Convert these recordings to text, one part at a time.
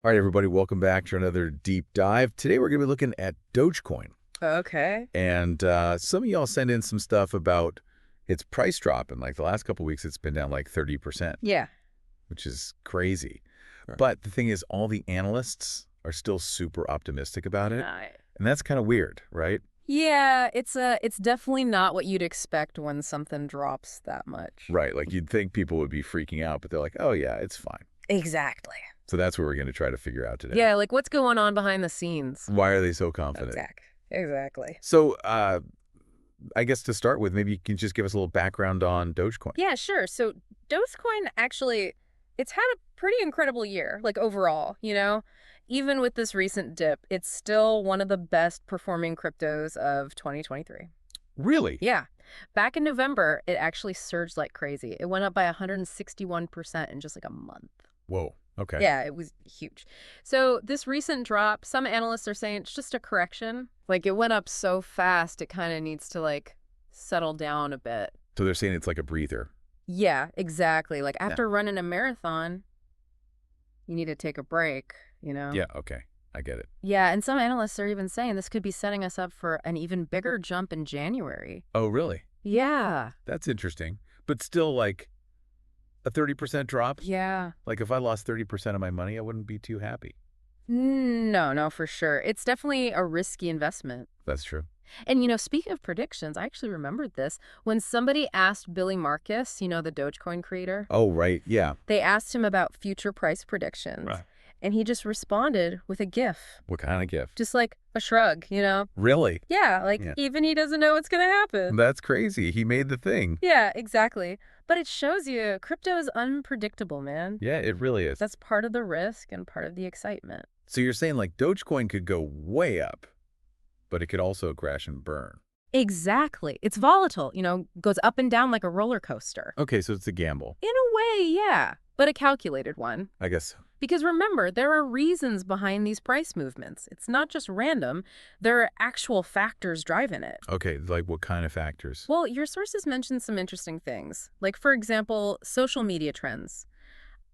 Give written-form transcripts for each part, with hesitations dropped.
All right, everybody, welcome back to another deep dive. Today, we're going to be looking at Dogecoin. Okay. And some of y'all sent in some stuff about its price drop. And like the last couple of weeks, it's been down like 30%, Yeah. which is crazy. Sure. But the thing is, all the analysts are still super optimistic about it. I And that's kind of weird, right? Yeah, it's definitely not what you'd expect when something drops that much. Right. Like you'd think people would be freaking out, but they're like, oh, yeah, it's fine. Exactly. So that's what we're going to try to figure out today. Yeah, like what's going on behind the scenes? Why are they so confident? Exactly. So I guess to start with, maybe you can just give us a little background on Dogecoin. Yeah, sure. So Dogecoin actually, it's had a pretty incredible year, like overall. Even with this recent dip, it's still one of the best performing cryptos of 2023. Really? Yeah. Back in November, it actually surged like crazy. It went up by 161% in just like a month. Whoa. Okay. Yeah, it was huge. So this recent drop, some analysts are saying it's just a correction. Like it went up so fast, it kind of needs to like settle down a bit. So they're saying it's like a breather. Yeah, exactly. Like Yeah. after running a marathon, you need to take a break. Yeah. Okay. I get it. Yeah, and some analysts are even saying this could be setting us up for an even bigger jump in January. Oh, really? Yeah. That's interesting. But still, like a 30% drop? Yeah. Like if I lost 30% of my money, I wouldn't be too happy. No, for sure. It's definitely a risky investment. That's true. And speaking of predictions, I actually remembered this. When somebody asked Billy Marcus, the Dogecoin creator, Oh, right. Yeah. they asked him about future price predictions. Right. And he just responded with a GIF, What kind of gift? just like a shrug. Really? Yeah, like Yeah. even he doesn't know what's going to happen. That's crazy. He made the thing. Yeah, exactly. But it shows you crypto is unpredictable, man. Yeah, it really is. That's part of the risk and part of the excitement. So you're saying like Dogecoin could go way up, but it could also crash and burn. Exactly. It's volatile, goes up and down like a roller coaster. Okay, so it's a gamble. In a way, yeah, but a calculated one. I guess. Because remember, there are reasons behind these price movements. It's not just random. There are actual factors driving it. Okay, like what kind of factors? Well, your sources mentioned some interesting things. Like, for example, social media trends.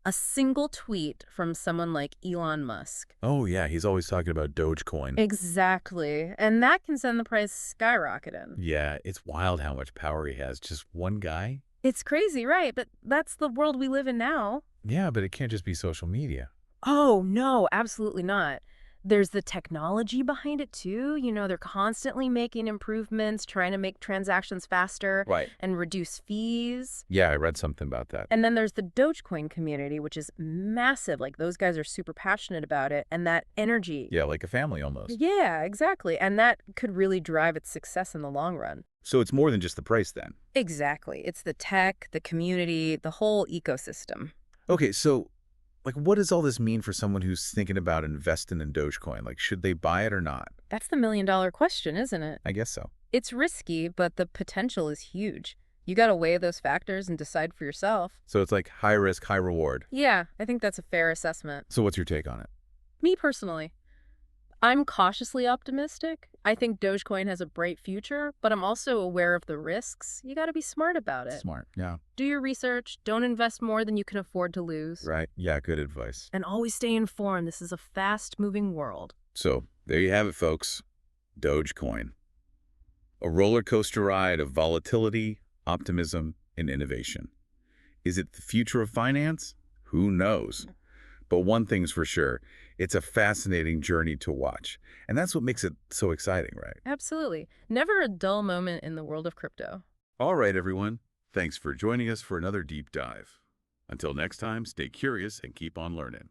A single tweet from someone like Elon Musk. Oh, yeah, he's always talking about Dogecoin. Exactly. And that can send the price skyrocketing. Yeah, it's wild how much power he has. Just one guy? It's crazy, right? But that's the world we live in now. Yeah, but it can't just be social media. Oh, no, absolutely not. There's the technology behind it, too. They're constantly making improvements, trying to make transactions faster Right. and reduce fees. Yeah, I read something about that. And then there's the Dogecoin community, which is massive. Like, those guys are super passionate about it. And that energy. Yeah, like a family almost. Yeah, exactly. And that could really drive its success in the long run. So it's more than just the price then. Exactly. It's the tech, the community, the whole ecosystem. Okay, so like what does all this mean for someone who's thinking about investing in Dogecoin? Like should they buy it or not? That's the million-dollar question, isn't it? I guess so. It's risky, but the potential is huge. You got to weigh those factors and decide for yourself. So it's like high risk, high reward. Yeah, I think that's a fair assessment. So what's your take on it? Me personally, I'm cautiously optimistic. I think Dogecoin has a bright future, but I'm also aware of the risks. You got to be smart about it. Smart. Yeah. Do your research. Don't invest more than you can afford to lose. Right. Yeah, good advice. And always stay informed. This is a fast-moving world. So there you have it, folks. Dogecoin. A roller coaster ride of volatility, optimism, and innovation. Is it the future of finance? Who knows? But one thing's for sure, it's a fascinating journey to watch. And that's what makes it so exciting, right? Absolutely. Never a dull moment in the world of crypto. All right, everyone. Thanks for joining us for another deep dive. Until next time, stay curious and keep on learning.